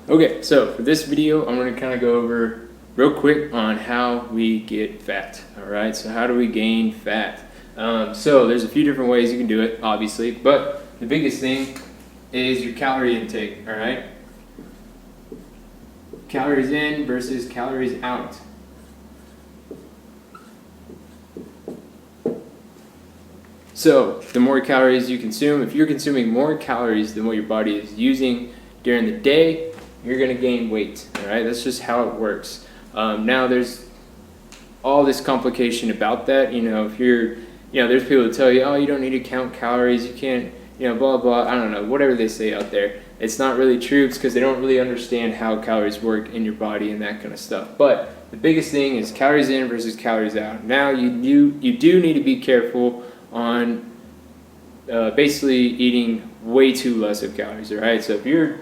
Okay, so for this video, I'm going to kind of go over real quick on how we get fat. All right, so how do we gain fat? So there's a few different ways you can do it, obviously, but the biggest thing is your calorie intake. All right, calories in versus calories out. So the more calories you consume, if you're consuming more calories than what your body is using during the day, you're going to gain weight. All right, that's just how it works. Now there's all this complication about that. If there's people that tell you, oh, you don't need to count calories, you can't, blah blah. I don't know, whatever they say out there. It's not really true. It's because they don't really understand how calories work in your body and that kind of stuff. But the biggest thing is calories in versus calories out. Now you do need to be careful on basically eating way too less of calories. All right, so if you're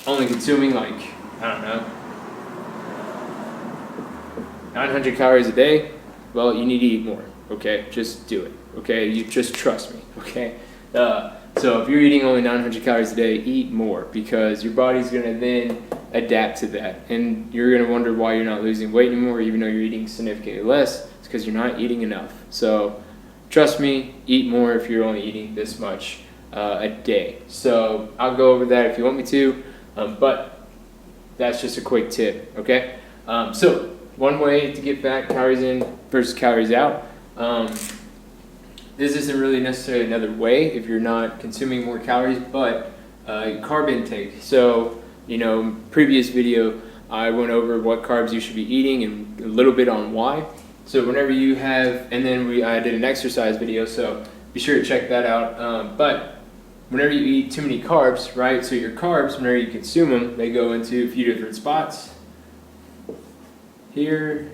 only consuming 900 calories a day, well, you need to eat more. Okay, just do it. Okay, you just trust me. Okay, so if you're eating only 900 calories a day, eat more, because your body's gonna then adapt to that, and you're gonna wonder why you're not losing weight anymore, even though you're eating significantly less. It's because you're not eating enough. So trust me, eat more if you're only eating this much a day. So I'll go over that if you want me to, but that's just a quick tip, okay? So one way to get fat, calories in versus calories out. This isn't really necessarily another way if you're not consuming more calories, but carb intake. So, previous video, I went over what carbs you should be eating and a little bit on why. So whenever you have, and then I did an exercise video, so be sure to check that out. But whenever you eat too many carbs, right? So your carbs, whenever you consume them, they go into a few different spots. Here,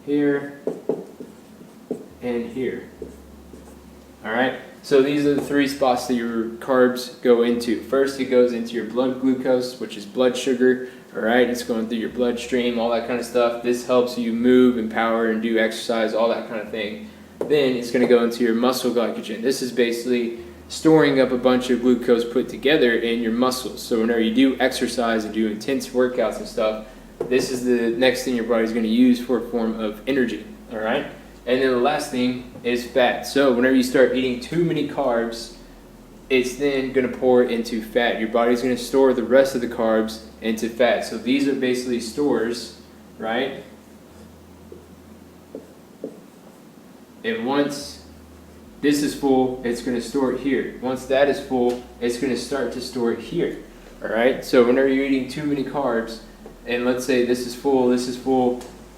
here, and here. All right. So these are the three spots that your carbs go into. First, it goes into your blood glucose, which is blood sugar. All right, it's going through your bloodstream, all that kind of stuff. This helps you move and power and do exercise, all that kind of thing. Then it's going to go into your muscle glycogen. This is basically storing up a bunch of glucose put together in your muscles. So whenever you do exercise and do intense workouts and stuff, this is the next thing your body's going to use for a form of energy. All right, and then the last thing is fat. So whenever you start eating too many carbs, it's then going to pour into fat. Your body's going to store the rest of the carbs into fat. So these are basically stores, right? And once this is full, it's going to store it here. Once that is full, it's going to start to store it here. All right? So whenever you're eating too many carbs, and let's say this is full,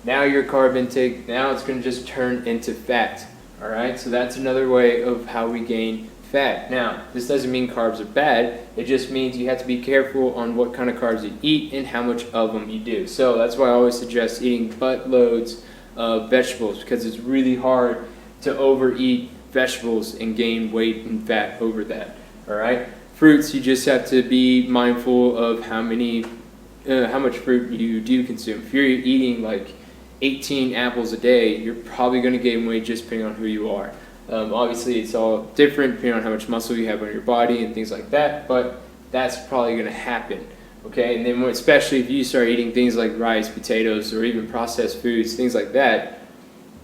now your carb intake, now it's going to just turn into fat. All right? So that's another way of how we gain fat. Now, this doesn't mean carbs are bad. It just means you have to be careful on what kind of carbs you eat and how much of them you do. So that's why I always suggest eating buttloads of vegetables, because it's really hard to overeat vegetables and gain weight and fat over that. All right. Fruits, you just have to be mindful of how much fruit you do consume. If you're eating like 18 apples a day, you're probably going to gain weight just depending on who you are. Obviously, it's all different depending on how much muscle you have on your body and things like that, but that's probably going to happen, okay? And then especially if you start eating things like rice, potatoes, or even processed foods, things like that,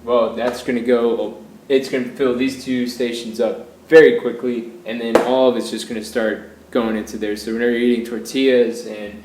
well, it's going to fill these two stations up very quickly, and then all of it's just going to start going into there. So whenever you're eating tortillas and,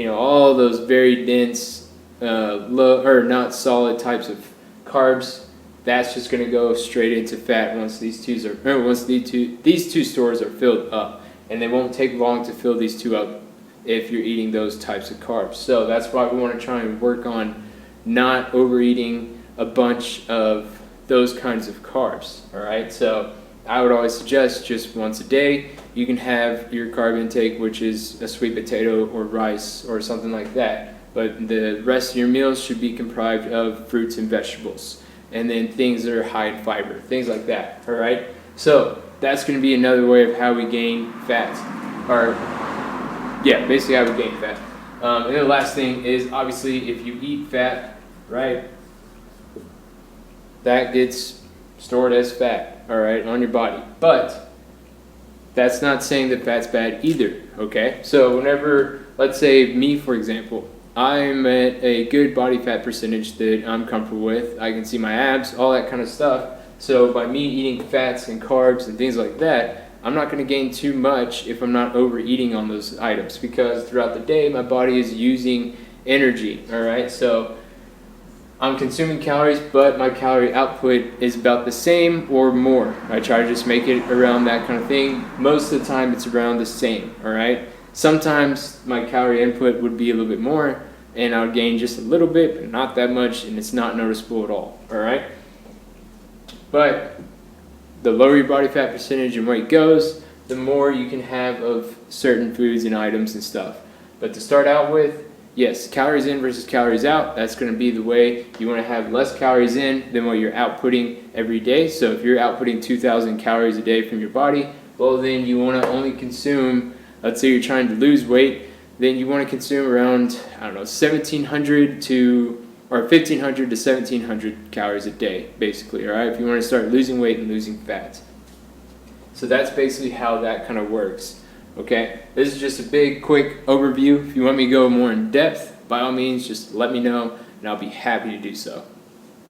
all those very dense, low or not solid types of carbs, that's just going to go straight into fat once these two stores are filled up, and they won't take long to fill these two up if you're eating those types of carbs. So that's why we want to try and work on not overeating a bunch of those kinds of carbs. All right, so I would always suggest just once a day you can have your carb intake, which is a sweet potato or rice or something like that, but the rest of your meals should be comprised of fruits and vegetables, and then things that are high in fiber, things like that. All right, so that's going to be another way of how we gain fat, basically how we gain fat. And then the last thing is, obviously, if you eat fat, right, that gets stored as fat, all right, on your body. But that's not saying that fat's bad either, okay? So whenever, let's say me, for example, I'm at a good body fat percentage that I'm comfortable with. I can see my abs, all that kind of stuff. So by me eating fats and carbs and things like that, I'm not going to gain too much if I'm not overeating on those items, because throughout the day my body is using energy, all right? So I'm consuming calories, but my calorie output is about the same or more. I try to just make it around that kind of thing. Most of the time it's around the same, all right? Sometimes my calorie input would be a little bit more and I would gain just a little bit, but not that much, and it's not noticeable at all, all right? But the lower your body fat percentage and weight goes, the more you can have of certain foods and items and stuff. But to start out with, yes, calories in versus calories out, that's going to be the way. You want to have less calories in than what you're outputting every day. So if you're outputting 2,000 calories a day from your body, well then you want to only consume, let's say you're trying to lose weight, then you want to consume around, I don't know, 1,700 to, or 1,500 to 1,700 calories a day, basically, all right, if you want to start losing weight and losing fat. So that's basically how that kind of works. Okay, this is just a big, quick overview. If you want me to go more in depth, by all means, just let me know, and I'll be happy to do so.